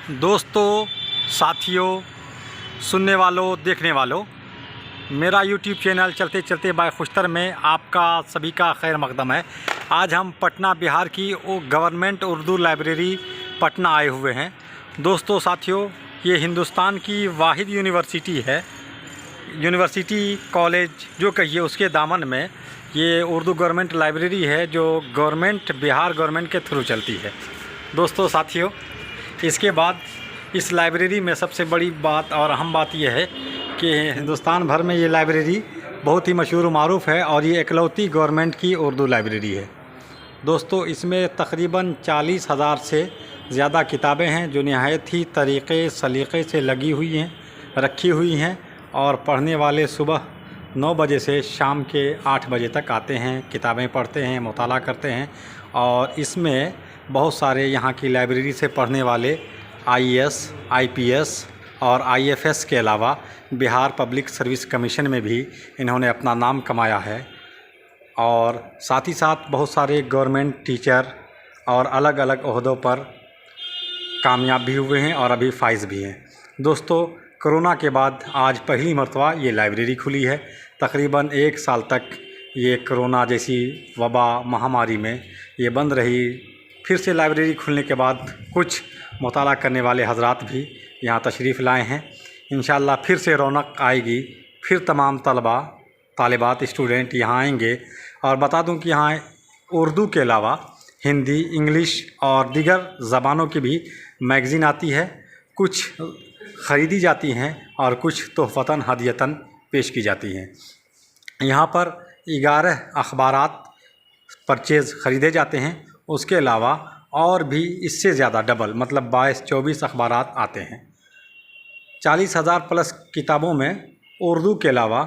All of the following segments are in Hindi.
दोस्तों, साथियों, सुनने वालों, देखने वालों, मेरा यूट्यूब चैनल चलते चलते बाय खुशतर में आपका सभी का खैर मकदम है। आज हम पटना बिहार की गवर्नमेंट उर्दू लाइब्रेरी पटना आए हुए हैं। दोस्तों, साथियों, ये हिंदुस्तान की वाहिद यूनिवर्सिटी है। यूनिवर्सिटी कॉलेज जो कहिए उसके दामन में ये उर्दू गवर्नमेंट लाइब्रेरी है जो बिहार गवर्नमेंट के थ्रू चलती है। दोस्तों, साथियों, इसके बाद इस लाइब्रेरी में सबसे बड़ी बात और अहम बात यह है कि हिंदुस्तान भर में ये लाइब्रेरी बहुत ही मशहूर मारूफ़ है और ये इकलौती गवर्नमेंट की उर्दू लाइब्रेरी है। दोस्तों, इसमें तकरीबन 40,000 से ज़्यादा किताबें हैं जो नहायत ही तरीक़े सलीक़े से लगी हुई हैं, रखी हुई हैं और पढ़ने वाले सुबह 9 बजे से शाम के 8 बजे तक आते हैं, किताबें पढ़ते हैं, मुताला करते हैं। और इसमें बहुत सारे यहाँ की लाइब्रेरी से पढ़ने वाले IAS, IPS और IFS के अलावा बिहार पब्लिक सर्विस कमीशन में भी इन्होंने अपना नाम कमाया है। और साथ ही साथ बहुत सारे गवर्नमेंट टीचर और अलग अलग ओहदों पर कामयाब भी हुए हैं और अभी फाइज भी हैं। दोस्तों, कोरोना के बाद आज पहली मर्तबा ये लाइब्रेरी खुली है। तकरीबन 1 साल तक ये कोरोना जैसी वबा महामारी में ये बंद रही। फिर से लाइब्रेरी खुलने के बाद कुछ मुताला करने वाले हजरात भी यहाँ तशरीफ़ लाए हैं। इंशाअल्लाह फिर से रौनक आएगी, फिर तमाम तलबा तालिबात स्टूडेंट यहाँ आएंगे। और बता दूं कि यहाँ उर्दू के अलावा हिंदी, इंग्लिश और दीगर ज़बानों की भी मैगज़ीन आती है। कुछ ख़रीदी जाती हैं और कुछ तोहफ़तन हदियतन पेश की जाती हैं। यहाँ पर 11 अखबारात परचेज़ ख़रीदे जाते हैं। उसके अलावा और भी इससे ज़्यादा डबल मतलब 22-24 अखबारात आते हैं। 40,000 प्लस किताबों में उर्दू के अलावा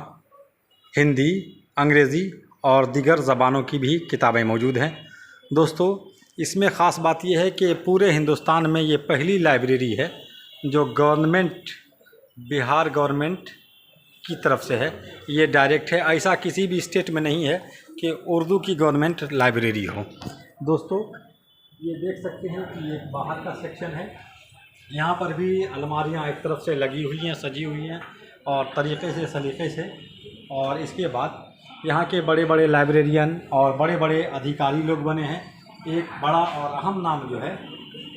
हिंदी, अंग्रेज़ी और दीगर ज़बानों की भी किताबें मौजूद हैं। दोस्तों, इसमें ख़ास बात यह है कि पूरे हिंदुस्तान में ये पहली लाइब्रेरी है जो बिहार गवर्नमेंट की तरफ से है। ये डायरेक्ट है, ऐसा किसी भी स्टेट में नहीं है कि उर्दू की गवर्नमेंट लाइब्रेरी हो। दोस्तों, ये देख सकते हैं कि ये बाहर का सेक्शन है। यहाँ पर भी अलमारियाँ एक तरफ से लगी हुई हैं, सजी हुई हैं और तरीक़े से सलीक़े से। और इसके बाद यहाँ के बड़े बड़े लाइब्रेरियन और बड़े बड़े अधिकारी लोग बने हैं। एक बड़ा और अहम नाम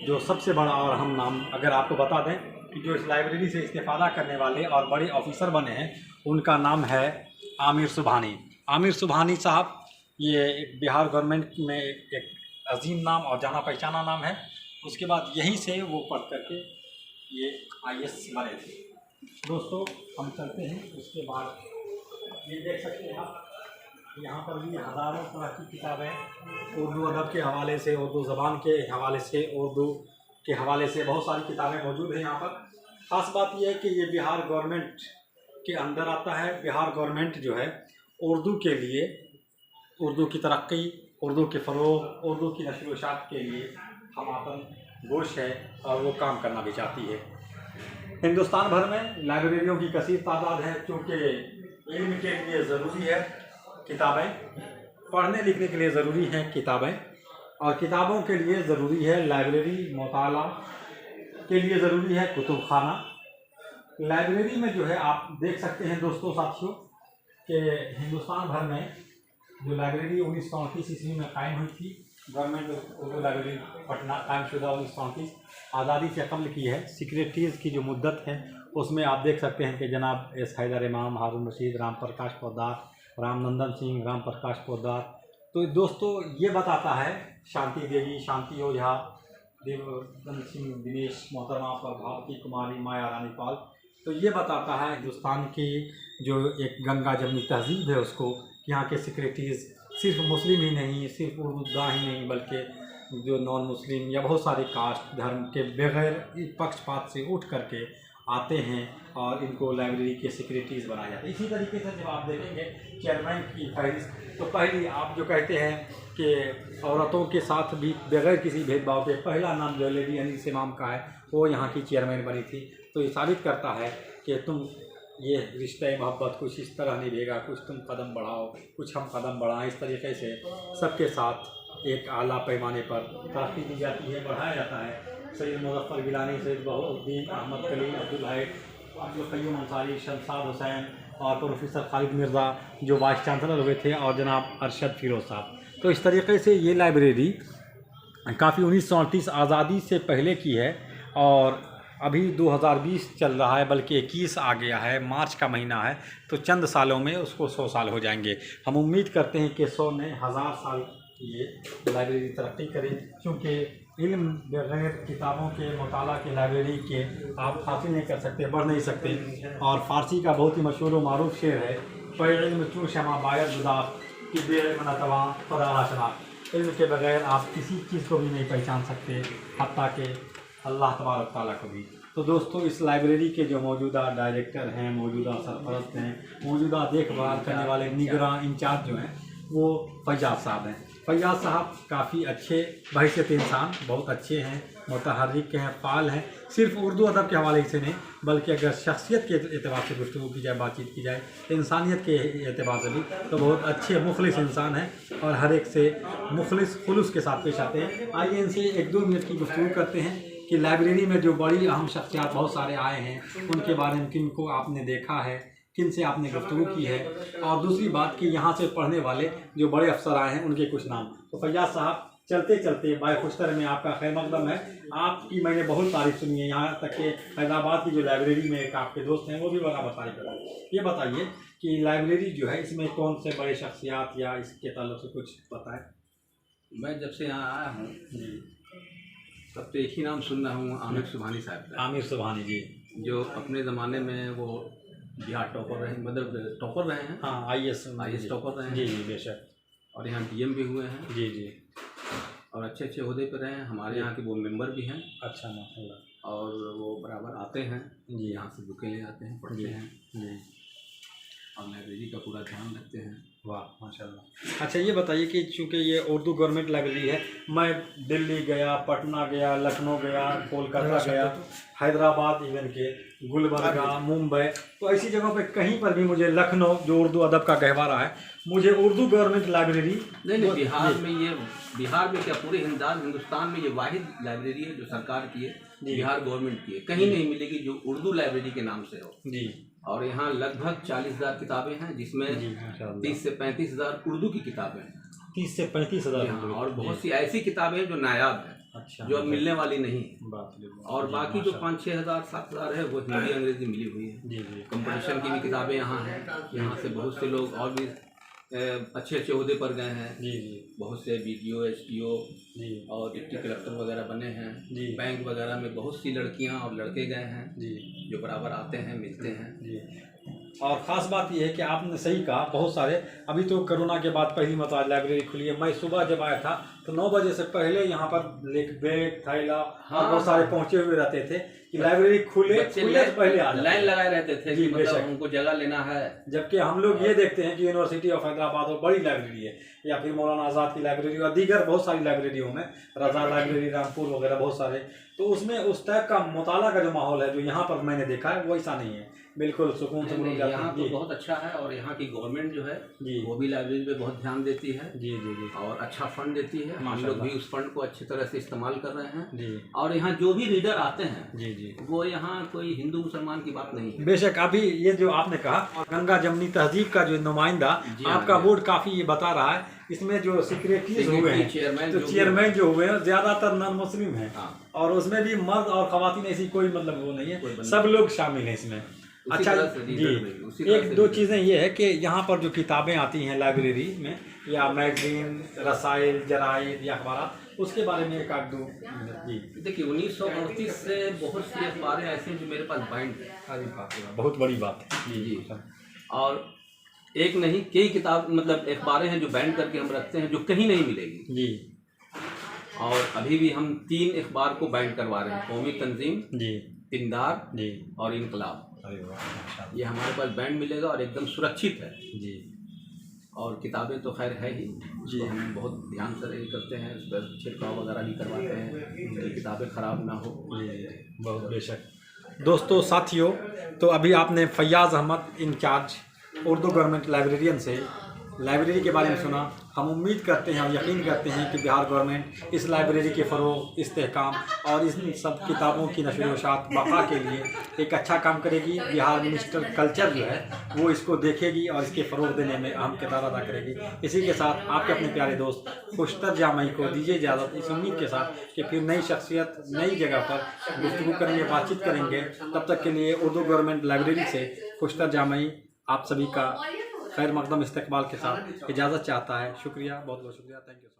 जो सबसे बड़ा और अहम नाम अगर आपको बता दें कि जो इस लाइब्रेरी से इस्तेफ़ादा करने वाले और बड़े ऑफिसर बने हैं, उनका नाम है आमिर सुबहानी। आमिर सुबहानी साहब ये बिहार गवर्नमेंट में एक अजीम नाम और जाना पहचाना नाम है। उसके बाद यहीं से वो पढ़ करके ये IAS बने थे। दोस्तों, हम चलते हैं। उसके बाद ये देख सकते हैं आप, यहाँ पर भी हज़ारों तरह की किताबें उर्दू अदब के हवाले से, उर्दू ज़बान के हवाले से, उर्दू के हवाले से बहुत सारी किताबें मौजूद हैं। यहाँ पर ख़ास बात यह है कि ये बिहार गवर्नमेंट के अंदर आता है। बिहार गवर्नमेंट जो है उर्दू के लिए, उर्दू की तरक्की, उर्दू के फ़रोग़, उर्दू की नशर व इशाअत के लिए हमातन गोश है और वो काम करना भी चाहती है। हिंदुस्तान भर में लाइब्रेरियों की कसीर तादाद है क्योंकि इल्म के लिए ज़रूरी है किताबें, पढ़ने लिखने के लिए ज़रूरी हैं किताबें, और किताबों के लिए ज़रूरी है लाइब्रेरी, मुताला के लिए ज़रूरी है कुतुब खाना। लाइब्रेरी में जो है आप देख सकते हैं दोस्तों, साथियों, कि हिंदुस्तान भर में जो लाइब्रेरी 1938 ईस्वी में कायम हुई थी, गवर्नमेंट उर्दू लाइब्रेरी पटना कायमशुदा 1938 आज़ादी से कब्ल की है। सेक्रेटरीज़ की जो मुद्दत है उसमें आप देख सकते हैं कि जनाब एस हैदर इमाम, हारून रशीद, राम प्रकाश पोद्दार, रामनंदन सिंह, राम प्रकाश पोद्दार। तो दोस्तों, ये बताता है शांति देवी, शांति ओझा, देवदन सिंह दिनेश, मोहतरमा प्रभावती कुमारी, माया रानी पाल। तो ये बताता है हिंदुस्तान की जो एक गंगा जमनी तहजीब है उसको, यहाँ के सेक्रेटरीज़ सिर्फ मुस्लिम ही नहीं, सिर्फ उर्दूदा ही नहीं, बल्कि जो नॉन मुस्लिम या बहुत सारे कास्ट धर्म के बगैर पक्षपात से उठ करके आते हैं और इनको लाइब्रेरी के सेक्रेटरीज़ बनाया जाता है। इसी तरीके से जब आप देखेंगे चेयरमैन की फहरिस्त, तो पहली आप जो कहते हैं कि औरतों के साथ भी बगैर किसी भेदभाव के पहला नाम जो लेडी अनीस इमाम का है वो यहाँ की चेयरमैन बनी थी। तो ये साबित करता है कि तुम ये रिश्ते मोहब्बत कुछ इस तरह निभेगा, कुछ तुम कदम बढ़ाओ, कुछ हम कदम बढ़ाएं। इस तरीके से सबके साथ एक आला पैमाने पर तरक्की दी जाती है, बढ़ाया जाता है। सैयद मुज़फ़्फ़र गिलानी, सैयद बहाउद्दीन अहमद कलीम, अब्दुल हैक, क़य्यूम अंसारी, शमशाद हुसैन और प्रोफेसर खालिद मिर्ज़ा जो वाइस चांसलर हुए थे, और जनाब अरशद फ़िरोज़ साहब। तो इस तरीके से ये लाइब्रेरी काफ़ी 1938 आज़ादी से पहले की है, और अभी 2020 चल रहा है, बल्कि 21 आ गया है, मार्च का महीना है, तो चंद सालों में उसको 100 साल हो जाएंगे। हम उम्मीद करते हैं कि 100 में 1000 साल ये लाइब्रेरी तरक्की करे, क्योंकि इल्म बगैर किताबों के मुताला के लाइब्रेरी के आप हासिल नहीं कर सकते, बढ़ नहीं सकते। और फ़ारसी का बहुत ही मशहूर व मारूफ शेर है, इल्म चू शमा बायत जुदा कि बेइल्म नतवा खुदा नाशना। इल्म के बगैर आप किसी चीज़ को भी नहीं पहचान सकते, हत्ता कि अल्लाह तबारक ताला को भी। तो दोस्तों, इस लाइब्रेरी के जो मौजूदा डायरेक्टर हैं, मौजूदा सरपरस्त हैं, मौजूदा देखभाल करने वाले निगरान इंचार्ज जो हैं, वो फैयाज़ साहब हैं। फैयाज़ साहब काफ़ी अच्छे बहैसियत इंसान, बहुत अच्छे हैं, मुतहर्रिक हैं, फ़ाल हैं। सिर्फ उर्दू अदब के हवाले से नहीं, बल्कि अगर शख्सियत के एतबार से गुफ्तगू की जाए, बातचीत की जाए, इंसानियत के एतबार से भी, तो बहुत अच्छे मुखलिस इंसान हैं, और हर एक से मुखलिस खुलूस के साथ पेश आते हैं। आइए इनसे 1-2 मिनट की गुफ्तगू करते हैं कि लाइब्रेरी में जो बड़ी अहम शख्सियात बहुत सारे आए हैं, उनके बारे में किन को आपने देखा है, किन से आपने गुफ्तगू की है, और दूसरी बात कि यहाँ से पढ़ने वाले जो बड़े अफसर आए हैं, उनके कुछ नाम। तो फैयाज़ साहब, चलते चलते बायखुश्तर में आपका खैर मकदम है। आपकी मैंने बहुत तारीफ सुनी है, यहाँ तक कि हैदराबाद की जो लाइब्रेरी में एक आपके दोस्त हैं, वो भी बड़ा बताई कर रहे हैं। ये बताइए कि लाइब्रेरी जो है, इसमें कौन से बड़े शख्सियात या इसके ताल्लुक से कुछ बताएं। मैं जब से यहाँ आया हूँ तब तो एक ही नाम सुन रहा हूँ, आमिर सुबहानी साहब का। आमिर सुबहानी जी, जो अपने ज़माने में वो बिहार टॉपर रहे, मतलब टॉपर रहे हैं। हाँ, IAS टॉपर रहे हैं। जी जी, बेशक। और यहाँ DM भी हुए हैं। जी जी। और अच्छे अच्छे ओहदे पर रहे हैं। हमारे यहाँ के वो मेंबर भी हैं। अच्छा, माशाल्लाह। और वो बराबर आते हैं जी, यहाँ से बुकें ले आते हैं, पढ़ते हैं, जी। और लाइब्रेरी का पूरा ध्यान रखते हैं। वाह, माशाल्लाह। अच्छा, ये बताइए कि चूँकि ये उर्दू गवर्नमेंट लाइब्रेरी है, मैं दिल्ली गया, पटना गया, लखनऊ गया, कोलकाता गया, हैदराबाद इवन के, गुलबर्गा, मुंबई, तो ऐसी जगहों पे कहीं पर भी मुझे लखनऊ जो उर्दू अदब का गहवारा है, मुझे उर्दू गवर्नमेंट लाइब्रेरी नहीं, बिहार में क्या पूरे हिंदुस्तान में ये वाहिद लाइब्रेरी है जो सरकार की है, बिहार गवर्नमेंट की है। कहीं नहीं मिलेगी जो उर्दू लाइब्रेरी के नाम से हो जी। और यहाँ लगभग 40,000 किताबें हैं, जिसमें 30 से 35,000 उर्दू की किताबें हैं। 30 से 35,000। और बहुत सी ऐसी किताबें हैं जो नायाब हैं, अच्छा, जो अब मिलने वाली नहीं है। बात और बाकी जो 5-6 हज़ार 7,000 है वो हिंदी अंग्रेजी मिली हुई है। जी जी। कंपटीशन की भी किताबें यहाँ हैं। यहाँ से बहुत से लोग और भी अच्छे अच्छे ओहदे पर गए हैं। जी जी। बहुत से BDO SPO जी और डिप्टी कलेक्टर वगैरह बने हैं। जी। बैंक वगैरह में बहुत सी लड़कियाँ और लड़के गए हैं जी, जो बराबर आते हैं, मिलते हैं। जी। और ख़ास बात यह है कि आपने सही कहा, बहुत सारे, अभी तो कोरोना के बाद पहली मरतबा लाइब्रेरी खुली है। मैं सुबह जब आया था तो 9 बजे से पहले यहाँ पर बैग, थैला और बहुत सारे पहुँचे हुए रहते थे कि लाइब्रेरी खुले से पहले आ लाइन लगाए रहते थे कि मतलब उनको जगह लेना है। जबकि हम लोग ये देखते हैं कि यूनिवर्सिटी ऑफ हैदराबाद और बड़ी लाइब्रेरी है, या फिर मौलाना आज़ाद की लाइब्रेरी और दीगर बहुत सारी लाइब्रेरियों में, रज़ा लाइब्रेरी, रामपुर वगैरह बहुत सारे, तो उसमें उस टाइप का मुताला का जो माहौल है जो यहाँ पर मैंने देखा है वो ऐसा नहीं है। बिल्कुल सुकून से लोग जाते हैं। यहाँ तो बहुत अच्छा है। और यहाँ की गवर्नमेंट जो है जी, वो भी लाइब्रेरी पे बहुत ध्यान देती है। जी जी जी। और अच्छा फंड देती है। हम लोग भी उस फंड को अच्छी तरह से इस्तेमाल कर रहे हैं जी। और यहाँ जो भी रीडर आते हैं जी जी, वो यहाँ कोई हिंदू मुसलमान की बात नहीं है। बेशक। अभी ये जो आपने कहा गंगा जमनी तहजीब का जो नुमाइंदा आपका बोर्ड काफ़ी ये बता रहा है, इसमें जो सेक्रेटरीज हुए हैं, तो चेयरमैन जो हुए हैं ज़्यादातर नॉन मुस्लिम हैं। और उसमें भी मर्द और ख़वातीन ऐसी कोई मतलब वो नहीं है, सब लोग शामिल हैं इसमें। अच्छा जी, 1-2 चीज़ें ये है कि यहाँ पर जो किताबें आती हैं लाइब्रेरी में, या मैगजीन, रसाइल, जराइद या अखबार, उसके बारे में 1-2 जी। देखिए 1938 से बहुत सी अखबारें ऐसी हैं जो मेरे पास बाइंड है। अरे बाप रे, बहुत बड़ी बात है। जी जी। और एक नहीं कई किताब मतलब अखबारें हैं जो बैन करके हम रखते हैं, जो कहीं नहीं मिलेगी जी। और अभी भी हम 3 अखबार को बैन करवा रहे हैं, कौमी तंजीम जी, दीनदार जी और इनकलाब। अरे वाह, ये हमारे पास बैंड मिलेगा और एकदम सुरक्षित है जी। और किताबें तो खैर है ही, उसको हम बहुत ध्यान से ये करते हैं, उस पर छिड़काव वगैरह भी करवाते हैं कि किताबें ख़राब ना हो। बहुत बेशक। दोस्तों, साथियों, तो अभी आपने Faiyaz Ahmad incharge Urdu government librarian से लाइब्रेरी के बारे में सुना। हम उम्मीद करते हैं और यकीन करते हैं कि बिहार गवर्नमेंट इस लाइब्रेरी के फ़रोग़, इस्तेहकाम और इस सब किताबों की नशर व शात बक़ा के लिए एक अच्छा काम करेगी। बिहार मिनिस्टर कल्चर जो है वो इसको देखेगी और इसके फ़रोग़ देने में अहम किरदार अदा करेगी। इसी के साथ आपके अपने प्यारे दोस्त खुशतर जामई को दीजिए इजाज़त, इस उम्मीद के साथ कि फिर नई शख्सियत नई जगह पर गुफ्तगू करेंगे, बातचीत करेंगे। तब तक के लिए उर्दू गवर्नमेंट लाइब्रेरी से खुशतर जामई आप सभी का खैर मकदम इस्तकबाल के साथ इजाज़त चाहता है। शुक्रिया, बहुत बहुत शुक्रिया, थैंक यू।